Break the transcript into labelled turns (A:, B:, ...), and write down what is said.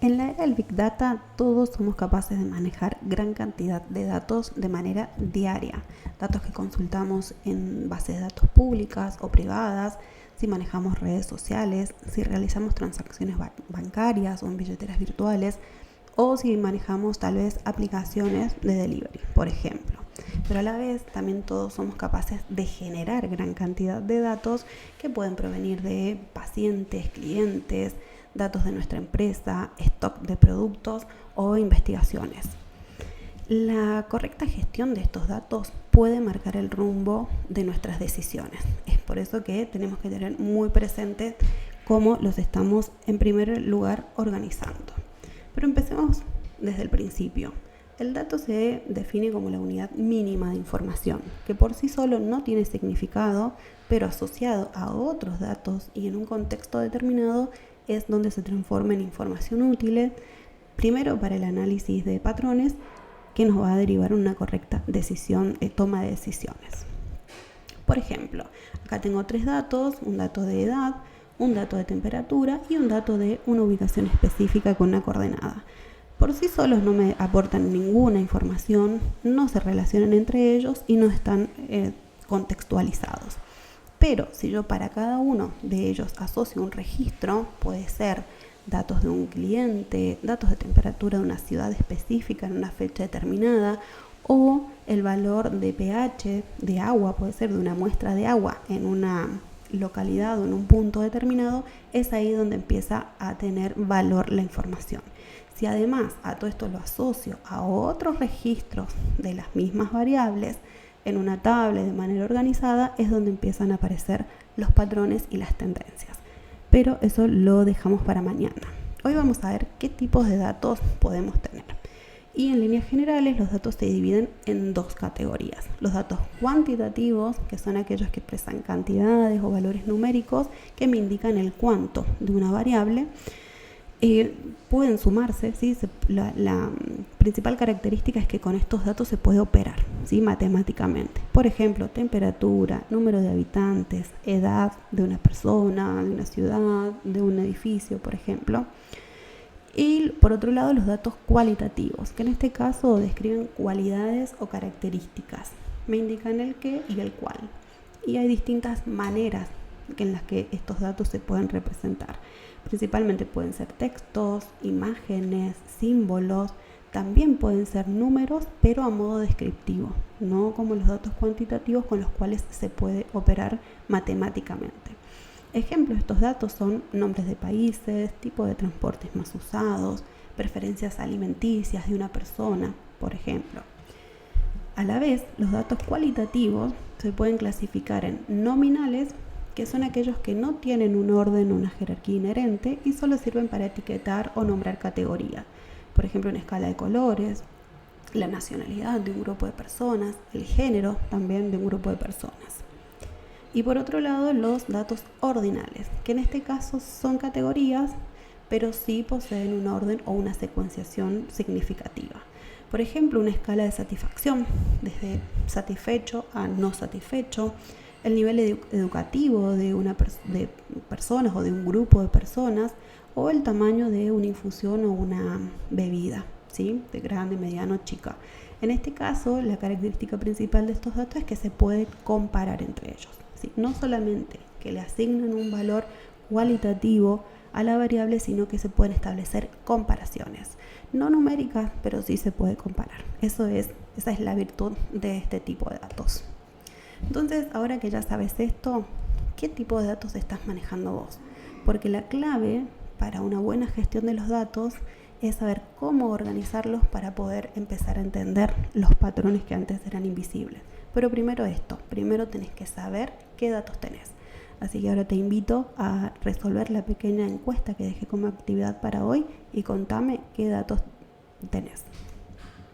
A: En la era del Big Data, todos somos capaces de manejar gran cantidad de datos de manera diaria. Datos que consultamos en bases de datos públicas o privadas, si manejamos redes sociales, si realizamos transacciones bancarias o en billeteras virtuales, o si manejamos tal vez aplicaciones de delivery, por ejemplo. Pero a la vez también todos somos capaces de generar gran cantidad de datos que pueden provenir de pacientes, clientes, datos de nuestra empresa, stock de productos o investigaciones. La correcta gestión de estos datos puede marcar el rumbo de nuestras decisiones. Es por eso que tenemos que tener muy presente cómo los estamos en primer lugar organizando. Pero empecemos desde el principio. El dato se define como la unidad mínima de información, que por sí solo no tiene significado, pero asociado a otros datos y en un contexto determinado es donde se transforma en información útil, primero para el análisis de patrones, que nos va a derivar una correcta toma de decisiones. Por ejemplo, acá tengo 3 datos, un dato de edad, un dato de temperatura y un dato de una ubicación específica con una coordenada. Por sí solos no me aportan ninguna información, no se relacionan entre ellos y no están contextualizados. Pero si yo para cada uno de ellos asocio un registro, puede ser datos de un cliente, datos de temperatura de una ciudad específica en una fecha determinada, o el valor de pH de agua, puede ser de una muestra de agua en una localidad o en un punto determinado, es ahí donde empieza a tener valor la información. Si además a todo esto lo asocio a otros registros de las mismas variables en una tabla de manera organizada, es donde empiezan a aparecer los patrones y las tendencias. Pero eso lo dejamos para mañana. Hoy vamos a ver qué tipos de datos podemos tener. Y en líneas generales los datos se dividen en 2 categorías. Los datos cuantitativos, que son aquellos que expresan cantidades o valores numéricos que me indican el cuánto de una variable. Pueden sumarse, ¿sí? La principal característica es que con estos datos se puede operar, ¿sí? Matemáticamente. Por ejemplo, temperatura, número de habitantes, edad de una persona, de una ciudad, de un edificio, por ejemplo. Y por otro lado, los datos cualitativos, que en este caso describen cualidades o características. Me indican el qué y el cuál. Y hay distintas maneras en las que estos datos se pueden representar. Principalmente pueden ser textos, imágenes, símbolos, también pueden ser números, pero a modo descriptivo, no como los datos cuantitativos con los cuales se puede operar matemáticamente. Ejemplos de estos datos son nombres de países, tipo de transportes más usados, preferencias alimenticias de una persona, por ejemplo. A la vez, los datos cualitativos se pueden clasificar en nominales, que son aquellos que no tienen un orden o una jerarquía inherente y solo sirven para etiquetar o nombrar categorías. Por ejemplo, una escala de colores, la nacionalidad de un grupo de personas, el género también de un grupo de personas. Y por otro lado, los datos ordinales, que en este caso son categorías, pero sí poseen un orden o una secuenciación significativa. Por ejemplo, una escala de satisfacción, desde satisfecho a no satisfecho, el nivel educativo de personas o de un grupo de personas, o el tamaño de una infusión o una bebida, ¿sí? De grande, mediano, chica. En este caso, la característica principal de estos datos es que se puede comparar entre ellos, ¿sí? No solamente que le asignan un valor cualitativo a la variable, sino que se pueden establecer comparaciones. No numéricas, pero sí se puede comparar. Esa es la virtud de este tipo de datos. Entonces, ahora que ya sabes esto, ¿qué tipo de datos estás manejando vos? Porque la clave para una buena gestión de los datos es saber cómo organizarlos para poder empezar a entender los patrones que antes eran invisibles. Pero primero tenés que saber qué datos tenés. Así que ahora te invito a resolver la pequeña encuesta que dejé como actividad para hoy y contame qué datos tenés.